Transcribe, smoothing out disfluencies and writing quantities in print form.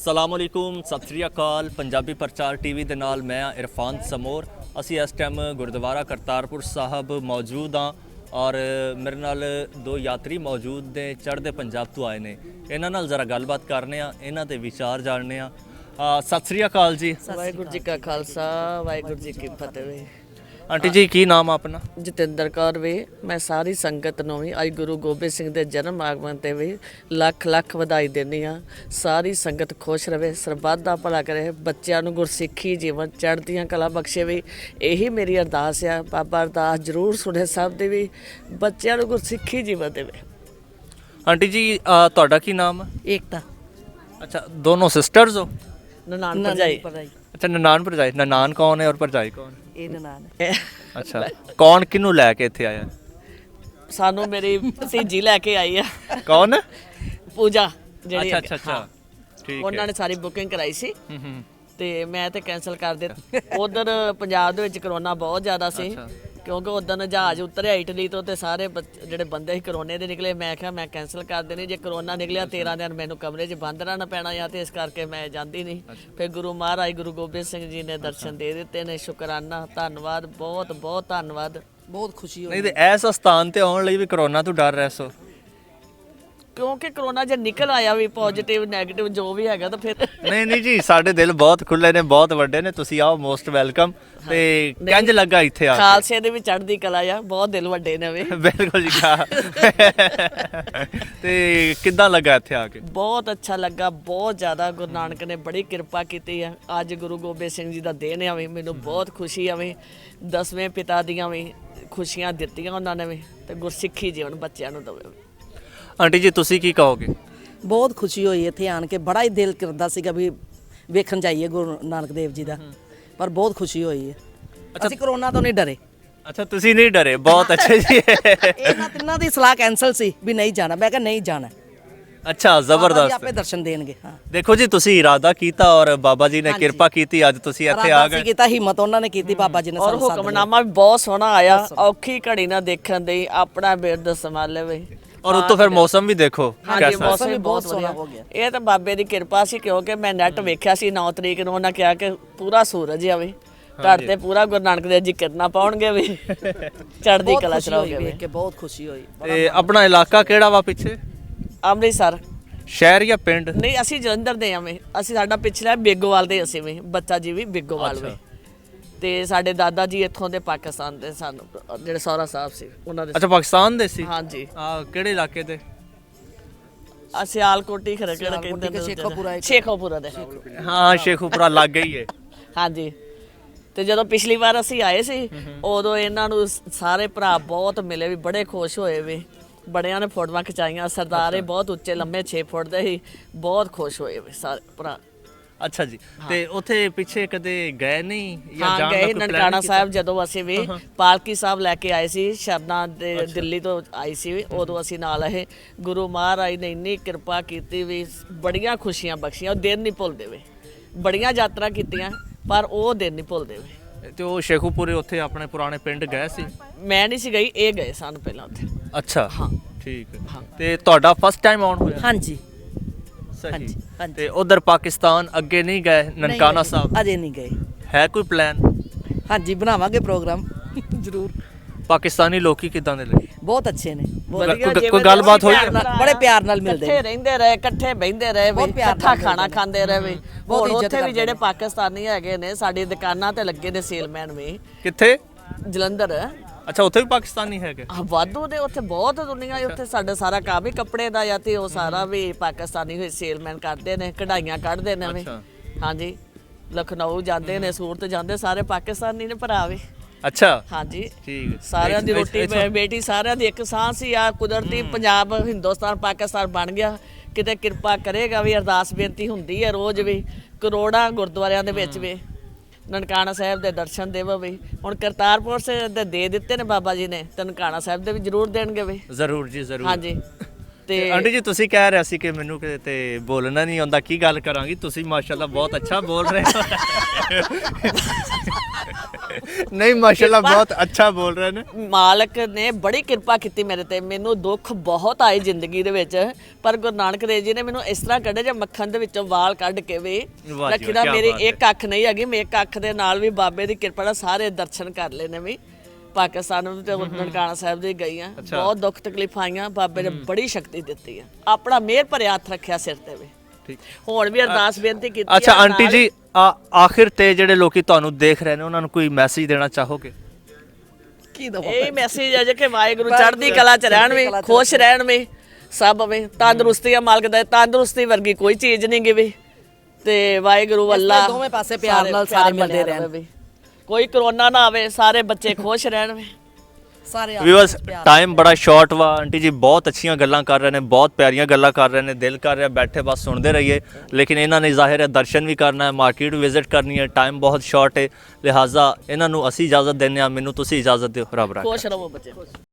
अस्सलाम वालेकुम सत श्री अकाल पंजाबी प्रचार टीवी ਦੇ ਨਾਲ मैं इरफान समोर ਅਸੀਂ ਇਸ ਟਾਈਮ ਗੁਰਦੁਆਰਾ ਕਰਤਾਰਪੁਰ ਸਾਹਿਬ ਮੌਜੂਦ ਹਾਂ ਔਰ ਮੇਰੇ ਨਾਲ ਦੋ ਯਾਤਰੀ ਮੌਜੂਦ ਨੇ ਚੜ੍ਹਦੇ ਪੰਜਾਬ ਤੋਂ ਆਏ ਨੇ ਇਹਨਾਂ ਨਾਲ ਜ਼ਰਾ ਗੱਲਬਾਤ ਕਰਨੇ ਆ ਇਹਨਾਂ ਦੇ ਵਿਚਾਰ ਜਾਣਨੇ ਆ ਸਤਿ श्री अकाल जी ਵਾਹਿਗੁਰੂ ਜੀ ਕਾ ਖਾਲਸਾ ਵਾਹਿਗੁਰੂ ਜੀ ਕੀ ਫਤਿਹ। ਆਂਟੀ ਜੀ ਕੀ ਨਾਮ ਆ ਆਪਣਾ? ਜਤਿੰਦਰ ਕੌਰ ਵੀ ਮੈਂ ਸਾਰੀ ਸੰਗਤ ਨੂੰ ਵੀ ਅੱਜ ਗੁਰੂ ਗੋਬਿੰਦ ਸਿੰਘ ਦੇ ਜਨਮ ਆਗਮਨ ਤੇ ਵੀ ਲੱਖ ਲੱਖ ਵਧਾਈ ਦਿੰਦੀ ਆ। ਸਾਰੀ ਸੰਗਤ ਖੁਸ਼ ਰਵੇ, ਸਰਬੱਤ ਦਾ ਭਲਾ ਕਰੇ, ਬੱਚਿਆਂ ਨੂੰ ਗੁਰਸਿੱਖੀ ਜੀਵਨ ਚੜ੍ਹਦੀਆਂ ਕਲਾ ਬਖਸ਼ੇ ਵੀ ਇਹੀ ਮੇਰੀ ਅਰਦਾਸ ਆ। ਬਾਬਾ ਅਰਦਾਸ ਜ਼ਰੂਰ ਸੁਣੇ ਸਭ ਦੀ ਵੀ ਬੱਚਿਆਂ ਨੂੰ ਗੁਰਸਿੱਖੀ ਜੀਵਨ ਦੇਵੇ। ਆਂਟੀ ਜੀ ਤੁਹਾਡਾ ਕੀ ਨਾਮ ਹੈ? एकता अच्छा दोनों सिस्टर्स हो? ਨਨਾਣ ਭਰਜਾਈ अच्छा ननान भरजाई ननान कौन है और भरजाई कौन? ये ननान है। अच्छा कौन किन्नू लैके इत्थे आया? ਸਾਨੂੰ ਮੇਰੀ ਭਤੀਜੀ ਲੈ ਕੇ ਆਈ ਆ कौन? ਪੂਜਾ ਜਿਹੜੀ अच्छा अच्छा अच्छा ਹਾਂ। ठीक ਉਹਨਾਂ है ਨੇ ਸਾਰੀ ਬੁਕਿੰਗ ਕਰਾਈ ਸੀ हम्म। ਤੇ ਮੈਂ ਤੇ ਕੈਨਸਲ ਕਰ ਦਿੱਤਾ। ਉਧਰ ਪੰਜਾਬ ਦੇ ਵਿੱਚ ਕਰੋਨਾ ਬਹੁਤ ਜ਼ਿਆਦਾ ਸੀ ਅੱਛਾ। ਕਿਉਂਕਿ ਉਦੋਂ ਜਹਾਜ਼ ਉਤਰਿਆ ਇਟਲੀ ਤੋਂ ਤੇ ਸਾਰੇ ਜਿਹੜੇ ਬੰਦੇ ਸੀ ਕਰੋਨੇ ਦੇ ਨਿਕਲੇ। ਮੈਂ ਕਿਹਾ ਮੈਂ ਕੈਨਸਲ ਕਰ ਦੇਣੀ, ਜੇ ਕਰੋਨਾ ਨਿਕਲਿਆ 13 ਦਿਨ ਮੈਨੂੰ ਕਮਰੇ 'ਚ ਬੰਦ ਰਹਿਣਾ ਪੈਣਾ ਜਾਂ ਤੇ ਇਸ ਕਰਕੇ ਮੈਂ ਜਾਂਦੀ ਨਹੀਂ। ਫਿਰ ਗੁਰੂ ਮਹਾਰਾਜ ਗੁਰੂ ਗੋਬਿੰਦ ਸਿੰਘ ਜੀ ਨੇ ਦਰਸ਼ਨ ਦੇ ਦਿੱਤੇ ਨੇ। ਸ਼ੁਕਰਾਨਾ, ਧੰਨਵਾਦ, ਬਹੁਤ ਬਹੁਤ ਧੰਨਵਾਦ। बहुत खुशी हुई। नहीं तो ऐसा स्थान ते आने ਲਈ ਵੀ ਕਰੋਨਾ ਤੋਂ ਡਰ ਰਹਿ ਸੋ ਕਿਉਂਕਿ ਕਰੋਨਾ ਜੇ ਨਿਕਲ ਆਇਆ ਵੀ ਪੋਜ਼ਿਟਿਵ ਨੈਗੇਟਿਵ ਜੋ ਵੀ ਹੈਗਾ ਤਾਂ ਫਿਰ ਨਹੀਂ ਨਹੀਂ ਜੀ ਸਾਡੇ ਦਿਲ ਬਹੁਤ ਖੁੱਲੇ ਨੇ, ਬਹੁਤ ਵੱਡੇ ਨੇ। ਤੁਸੀਂ ਆਓ, ਮੋਸਟ ਵੈਲਕਮ। ਤੇ ਕਿੰਜ ਲੱਗਾ ਇੱਥੇ ਆ ਕੇ? ਖਾਲਸੇ ਦੇ ਵੀ ਚੜ੍ਹਦੀ ਕਲਾ ਆ, ਬਹੁਤ ਦਿਲ ਵੱਡੇ ਨੇ ਵੀ। ਬਿਲਕੁਲ ਜੀ ਕਾ ਤੇ ਕਿੱਦਾਂ ਲੱਗਾ ਇੱਥੇ ਆ ਕੇ? ਬਹੁਤ ਅੱਛਾ ਲੱਗਾ, ਬਹੁਤ ਜ਼ਿਆਦਾ। ਗੁਰੂ ਨਾਨਕ ਨੇ ਬੜੀ ਕਿਰਪਾ ਕੀਤੀ ਆ। ਅੱਜ ਗੁਰੂ ਗੋਬਿੰਦ ਸਿੰਘ ਜੀ ਦਾ ਦਿਨ ਆ ਵੀ ਮੈਨੂੰ ਬਹੁਤ ਖੁਸ਼ੀ ਆਵੇ। 10ਵੇਂ ਪਿਤਾ ਦੀਆਂ ਵੀ ਖੁਸ਼ੀਆਂ ਦਿੱਤੀਆਂ ਉਹਨਾਂ ਨੇ ਵੀ ਤੇ ਗੁਰਸਿੱਖੀ ਜੀਵਨ ਬੱਚਿਆਂ ਨੂੰ ਦੇਵੇ। ਆਂਟੀ ਜੀ ਤੁਸੀਂ ਕੀ ਕਹੋਗੇ? बहुत खुशी हुई ਇੱਥੇ ਆਣ ਕੇ। ਬੜਾ ਹੀ ਦਿਲ ਕਰਦਾ ਸੀਗਾ ਵੀ ਵੇਖਣ ਜਾਈਏ ਗੁਰੂ ਨਾਨਕ ਦੇਵ ਜੀ ਦਾ, ਪਰ ਬਹੁਤ ਖੁਸ਼ੀ ਹੋਈ ਹੈ। ਅਸੀਂ ਕਰੋਨਾ ਤੋਂ ਨਹੀਂ ਡਰੇ। ਅੱਛਾ ਤੁਸੀਂ ਨਹੀਂ ਡਰੇ, ਬਹੁਤ ਅੱਛਾ ਜੀ। ਇਹਨਾਂ ਤਿੰਨਾਂ ਦੀ ਸਲਾਹ ਕੈਨਸਲ ਸੀ ਵੀ ਨਹੀਂ ਜਾਣਾ। ਮੈਂ ਕਿਹਾ ਨਹੀਂ ਜਾਣਾ, ਅੱਛਾ ਬਾਬਾ ਜੀ ਜ਼ਬਰਦਸਤ। ਆਪੇ ਦਰਸ਼ਨ ਦੇਣਗੇ। ਹਾਂ, ਦੇਖੋ ਜੀ ਤੁਸੀਂ ਇਰਾਦਾ ਕੀਤਾ ਔਰ ਬਾਬਾ ਜੀ ਨੇ ਕਿਰਪਾ ਕੀਤੀ, ਅੱਜ ਤੁਸੀਂ ਇੱਥੇ ਆ ਅਸੀਂ ਗਏ। ਕੀਤਾ, ਹਿੰਮਤ ਉਹਨਾਂ ਨੇ ਕੀਤੀ, ਬਾਬਾ ਜੀ ਨੇ ਔਰ ਸਾਨੂੰ ਸੱਦ ਲਿਆ। ਹੁਕਮਨਾਮਾ ਵੀ ਬਹੁਤ ਸੋਹਣਾ ਆਇਆ। ਔਖੀ ਘੜੀ ਨਾ ਦੇਖਣ ਦੇ ਆਪਣਾ ਬਿਰਦ ਸੰਭਾਲੇ ਵੇ। ਔਰ ਉੱਤੋਂ ਫਿਰ ਮੌਸਮ ਵੀ ਦੇਖੋ ਹਾਂਜੀ ਕੈਸਾ। ਮੌਸਮ ਵੀ ਬਹੁਤ ਸੋਹਣਾ ਵਧੀਆ ਹੋ ਗਿਆ। ਇਹ ਤਾਂ ਬਾਬੇ ਦੀ ਕਿਰਪਾ ਸੀ ਕਿਉਂਕਿ ਮੈਂ ਨੈਟ ਵੇਖਿਆ ਸੀ 9 ਤਰੀਕ ਨੂੰ। ਉਹਨਾਂ ਕਿਹਾ ਕਿ ਪੂਰਾ ਸੂਰਜ ਆਵੇ ਤੁਹਾਡੇ ਤੇ, ਪੂਰਾ ਗੁਰੂ ਨਾਨਕ ਦੇਵ ਜੀ ਕਿਰਨਾਂ ਪਾਉਣਗੇ ਵੀ ਚੜ੍ਹਦੀ ਬਹੁਤ ਕਲਾ ਖੁਸ਼ੀ ਚਲਾਓਗੇ ਹੋਈ ਵੀ। ਵੇਖ ਕੇ, ਬਹੁਤ ਖੁਸ਼ੀ ਹੋਈ। ਤੇ ਆਪਣਾ ਇਲਾਕਾ ਕਿਹੜਾ ਵਾ ਪਿੱਛੇ? ਅੰਮ੍ਰਿਤਸਰ ਸ਼ਹਿਰ ਜਾਂ ਪਿੰਡ? ਨਹੀਂ, ਅਸੀਂ ਜਲੰਧਰ ਦੇ ਆਵੇਂ। ਅਸੀਂ ਸਾਡਾ ਪਿਛਲਾ ਬੇਗੋਵਾਲ ਦੇ ਅਸੀਂ ਵੀ ਬੱਚਾ ਜੀ ਵੀ ਬੇਗੋਵਾਲ ਵੇ। ਤੇ ਸਾਡੇ ਦਾਦਾ ਜੀ ਇੱਥੋਂ ਦੇ ਪਾਕਿਸਤਾਨ ਦੇ ਸਨ, ਜਿਹੜੇ ਸੌਰਾ ਸਾਹਿਬ ਸੀ ਉਹਨਾਂ ਦੇ। ਅੱਛਾ ਪਾਕਿਸਤਾਨ ਦੇ ਸੀ? ਹਾਂਜੀ ਆ ਕਿਹੜੇ ਇਲਾਕੇ ਦੇ? ਸਿਆਲਕੋਟੀ ਖਰੇ ਕਿਹੜਾ ਕਹਿੰਦੇ ਨੇ, ਸ਼ੇਖੋਪੁਰਾ ਦੇ। ਹਾਂ ਸ਼ੇਖੂਪੁਰਾ ਲੱਗ ਗਈ ਹੈ। ਹਾਂਜੀ। ਤੇ ਜਦੋਂ ਪਿਛਲੀ ਵਾਰ ਅਸੀਂ ਆਏ ਸੀ ਉਦੋਂ ਇਹਨਾਂ ਨੂੰ ਸਾਰੇ ਭਰਾ ਬਹੁਤ ਮਿਲੇ ਵੀ, ਬੜੇ ਖੁਸ਼ ਹੋਏ ਵੀ। ਬੜਿਆਂ ਨੇ ਫੋਟੋਆਂ ਖਿਚਾਈਆਂ। ਸਰਦਾਰੇ ਬਹੁਤ ਉੱਚੇ ਲੰਮੇ 6 ਫੁੱਟ ਦੇ ਸੀ, ਬਹੁਤ ਖੁਸ਼ ਹੋਏ ਵੀ ਸਾਰੇ ਭਰਾ। ਅੱਛਾ ਜੀ। ਤੇ ਉੱਥੇ ਪਿੱਛੇ ਕਦੇ ਗਏ ਨਹੀਂ ਜਾਂ ਹਾਂ ਜਾਣ ਦਾ ਗਏ ਕੋਈ plan ਨਨਕਾਣਾ ਨਹੀਂ ਕੀਤਾ? ਸਾਹਿਬ ਜਦੋਂ ਅਸੀਂ ਵੀ ਪਾਲਕੀ ਸਾਹਿਬ ਲੈ ਕੇ ਆਏ ਸੀ। ਸ਼ਰਨਾ ਦੇ ਦਿੱਲੀ ਤੋਂ ਆਈ ਸੀ ਉਦੋਂ ਅਸੀਂ ਨਾਲ ਇਹ ਗੁਰੂ ਮਹਾਰਾਜ ਨੇ ਇੰਨੀ ਕਿਰਪਾ ਕੀਤੀ ਵੀ ਬੜੀਆਂ ਖੁਸ਼ੀਆਂ ਬਖਸ਼ੀਆਂ। ਉਹ ਦਿਨ ਨਹੀਂ ਭੁੱਲਦੇ ਵੇ। ਬੜੀਆਂ ਯਾਤਰਾ ਕੀਤੀਆਂ ਪਰ ਉਹ ਦਿਨ ਨਹੀਂ ਭੁੱਲਦੇ ਵੇ। ਤੇ ਉਹ ਸ਼ੇਖੂਪੁਰੇ ਉੱਥੇ ਆਪਣੇ ਪੁਰਾਣੇ ਪਿੰਡ ਗਏ ਸੀ? ਮੈਂ ਨਹੀਂ ਸੀ ਗਈ, ਇਹ ਗਏ ਸਨ ਪਹਿਲਾਂ ਉੱਥੇ। ਅੱਛਾ ਠੀਕ ਹੈ। ਤੇ ਤੁਹਾਡਾ ਫਸਟ ਟਾਈਮ ਆਉਣ ਹੋਇਆ? हाँ जी, ਸਹੀ। ਹਾਂਜੀ, ਹਾਂਜੀ। ਤੇ ਉਧਰ ਪਾਕਿਸਤਾਨ ਅੱਗੇ ਨਹੀਂ ਗਏ ਨਨਕਾਣਾ ਸਾਹਿਬ? अजे नहीं गए। ਹੈ ਕੋਈ ਪਲਾਨ? हाँ जी, बनावांगे प्रोग्राम जरूर। ਪਾਕਿਸਤਾਨੀ ਲੋਕੀ ਕਿਦਾਂ ਦੇ ਲੱਗੇ? बहुत अच्छे ने, ਕੋਈ ਗੱਲਬਾਤ ਹੋਈ? बड़े प्यार नाल मिलदे ਇਕੱਠੇ ਰਹਿੰਦੇ ਰਹੇ, ਇਕੱਠੇ ਬਹਿੰਦੇ ਰਹੇ ਵੀ, ਬਹੁਤ ਪਿਆਰ ਇਕੱਠਾ ਨਾਲ ਖਾਣਾ ਮਿਲਦੇ ਖਾਂਦੇ ਰਹੇ ਵੀ। ਬਹੁਤ ਹੁਣ ਇੱਜ਼ਤ ਉੱਥੇ ਵੀ ਕਰਦੇ ਜਿਹੜੇ ਨੇ। ਪਾਕਿਸਤਾਨੀ ਹੈਗੇ ਨੇ ਸਾਡੀ ਦੁਕਾਨਾਂ ਤੇ ਲੱਗੇ ਨੇ ਸੇਲਮੈਨ ਵੀ। ਕਿੱਥੇ? ਜਲੰਧਰ ਅੱਛਾ ਉੱਥੇ ਵੀ ਪਾਕਿਸਤਾਨੀ ਹੈਗੇ? ਵਾਧੂ ਦੇ ਉੱਥੇ ਬਹੁਤ ਦੁਨੀਆ ਹੈ। ਉੱਥੇ ਸਾਡਾ ਸਾਰਾ ਕੰਮ ਹੀ ਕੱਪੜੇ ਦਾ ਜਾਂ ਤੇ ਉਹ ਸਾਰਾ ਵੀ ਪਾਕਿਸਤਾਨੀ ਹੋਏ ਸੇਲਮੈਨ ਕਰਦੇ ਨੇ, ਕਢਾਈਆਂ ਕੱਢਦੇ ਨੇ ਵੀ। ਅੱਛਾ। ਹਾਂਜੀ, ਲਖਨਊ ਜਾਂਦੇ ਨੇ, ਸੂਰਤ ਜਾਂਦੇ, ਸਾਰੇ ਪਾਕਿਸਤਾਨੀ ਨੇ ਭਰਾ ਵੀ। ਅੱਛਾ ਹਾਂਜੀ ਠੀਕ ਹੈ। ਸਾਰਿਆਂ ਦੀ ਰੋਟੀ ਬੇਟੀ ਸਾਰਿਆਂ ਦੀ ਇੱਕ ਸਾਹ ਸੀ। ਆ ਕੁਦਰਤੀ ਪੰਜਾਬ ਹਿੰਦੁਸਤਾਨ ਪਾਕਿਸਤਾਨ ਬਣ ਗਿਆ। ਕਿਤੇ ਕਿਰਪਾ ਕਰੇਗਾ ਵੀ। ਅਰਦਾਸ ਬੇਨਤੀ ਹੁੰਦੀ ਹੈ ਰੋਜ਼ ਵੀ, ਕਰੋੜਾਂ ਗੁਰਦੁਆਰਿਆਂ ਦੇ ਵਿੱਚ ਵੀ ਨਨਕਾਣਾ ਸਾਹਿਬ ਦੇ ਦਰਸ਼ਨ ਦੇਵੋ ਵੀ। ਹੁਣ ਕਰਤਾਰਪੁਰ ਸੇ ਦੇ ਦਿੱਤੇ ਨੇ ਬਾਬਾ ਜੀ ਨੇ, ਤੇ ਨਨਕਾਣਾ ਸਾਹਿਬ ਦੇ ਵੀ ਜ਼ਰੂਰ ਦੇਣਗੇ ਵੀ। ਜ਼ਰੂਰ ਜੀ ਜ਼ਰੂਰ। ਹਾਂਜੀ। ਤੇ ਆਂਟੀ ਜੀ ਤੁਸੀਂ ਕਹਿ ਰਹੇ ਸੀ ਕਿ ਮੈਨੂੰ ਤੇ ਬੋਲਣਾ ਨਹੀਂ ਆਉਂਦਾ, ਕੀ ਗੱਲ ਕਰਾਂਗੀ? ਤੁਸੀਂ ਮਾਸ਼ਾਅੱਲਾ ਬਹੁਤ ਅੱਛਾ ਬੋਲ ਰਹੇ ਹੋ। ਨਹੀਂ ਮਾਸ਼ਾਅੱਲਾ ਬਹੁਤ ਅੱਛਾ ਬੋਲ ਰਹੇ ਨੇ। ਮਾਲਕ ਨੇ ਬੜੀ ਕਿਰਪਾ ਕੀਤੀ ਮੇਰੇ ਤੇ। ਮੈਨੂੰ ਦੁੱਖ ਬਹੁਤ ਆਏ ਜ਼ਿੰਦਗੀ ਦੇ ਵਿੱਚ, ਪਰ ਗੁਰੂ ਨਾਨਕ ਦੇਵ ਜੀ ਨੇ ਮੈਨੂੰ ਇਸ ਤਰ੍ਹਾਂ ਕੱਢਿਆ ਜੇ ਮੱਖਣ ਦੇ ਵਿੱਚੋਂ ਵਾਲ ਕੱਢ ਕੇ ਵੀ ਵਾਹ ਜੀ, ਰੱਖਦਾ। ਕਿਆ ਮੇਰੀ ਬਾਤ ਹੈ। ਇੱਕ ਅੱਖ ਨਹੀਂ ਹੈਗੀ, ਮੈਂ ਇੱਕ ਅੱਖ ਦੇ ਨਾਲ ਵੀ ਬਾਬੇ ਦੀ ਕਿਰਪਾ ਨਾਲ ਸਾਰੇ ਦਰਸ਼ਨ ਕਰ ਲਏ ਨੇ ਵੀ। ਪਾਕਿਸਤਾਨ ਵਿੱਚ ਤੇ ਨਨਕਾਣਾ ਸਾਹਿਬ ਦੇ ਗਈ ਆ, ਬਹੁਤ ਦੁੱਖ ਤਕਲੀਫਾਂ ਆਈਆਂ, ਬਾਬੇ ਨੇ ਬੜੀ ਸ਼ਕਤੀ ਦਿੱਤੀ ਆ, ਆਪਣਾ ਮਿਹਰ ਭਰਿਆ ਹੱਥ ਰੱਖਿਆ ਸਿਰ ਤੇ ਵੀ। ਹੁਣ ਵੀ ਅਰਦਾਸ ਬੇਨਤੀ ਕੀਤੀ ਅੱਛਾ ਆ ਆਂਟੀ ਨਾਲ। ਜੀ, ਆਖਿਰ ਤੇ ਜਿਹੜੇ ਲੋਕੀ ਤੁਹਾਨੂੰ ਦੇਖ ਰਹੇ ਨੇ ਉਹਨਾਂ ਨੂੰ ਕੋਈ ਮੈਸੇਜ ਦੇਣਾ ਚਾਹੋਗੇ? ਕੀ ਦਵਾਂ ਇਹ ਮੈਸੇਜ ਹੈ ਜੇ ਕਿ ਵਾਹਿਗੁਰੂ ਚੜ੍ਹਦੀ ਕਲਾ ਚ ਰਹਿਣ ਵੀ, ਖੁਸ਼ ਰਹਿਣ ਵੀ ਸਭ ਵੀ, ਤੰਦਰੁਸਤੀ ਆ ਮਾਲਕ ਦਾ, ਤੰਦਰੁਸਤੀ ਵਰਗੀ ਕੋਈ ਚੀਜ਼ ਨਹੀਂ ਗੀ ਵੀ। ਤੇ ਵਾਹਿਗੁਰੂ ਅੱਲਾ ਦੋਵੇਂ ਪਾਸੇ ਪਿਆਰ ਨਾਲ ਸਾਰੇ ਮਿਲਦੇ ਰਹਿਣ ਵੀ, ਕੋਈ ਕਰੋਨਾ ਨਾ ਆਵੇ, ਸਾਰੇ ਬੱਚੇ ਖੁਸ਼ ਰਹਿਣ ਵੀ। ਸਾਰੇ ਵਿਊਅਰਸ ਟਾਈਮ ਬੜਾ ਸ਼ਾਰਟ ਵਾ। ਆਂਟੀ ਜੀ ਬਹੁਤ ਅੱਛੀਆਂ ਗੱਲਾਂ ਕਰ ਰਹੇ ਨੇ, ਬਹੁਤ ਪਿਆਰੀਆਂ ਗੱਲਾਂ ਕਰ ਰਹੇ ਨੇ, ਦਿਲ ਕਰ ਰਿਹਾ ਬੈਠੇ ਬਸ ਸੁਣਦੇ ਰਹੀਏ, ਲੇਕਿਨ ਇਹਨਾਂ ਨੇ ਜ਼ਾਹਿਰ ਹੈ ਦਰਸ਼ਨ ਵੀ ਕਰਨਾ ਹੈ, ਮਾਰਕੀਟ ਵੀ ਵਿਜ਼ਿਟ ਕਰਨੀ ਹੈ, ਟਾਈਮ ਬਹੁਤ ਸ਼ਾਰਟ ਹੈ, ਲਿਹਾਜ਼ਾ ਇਹਨਾਂ ਨੂੰ ਅਸੀਂ ਇਜਾਜ਼ਤ ਦਿੰਦੇ ਹਾਂ। ਮੈਨੂੰ ਤੁਸੀਂ ਇਜਾਜ਼ਤ ਦਿਓ, ਰੱਬ ਰਾਖਾ। ਖੁਸ਼ ਰਹੋ ਬੱਚੇ।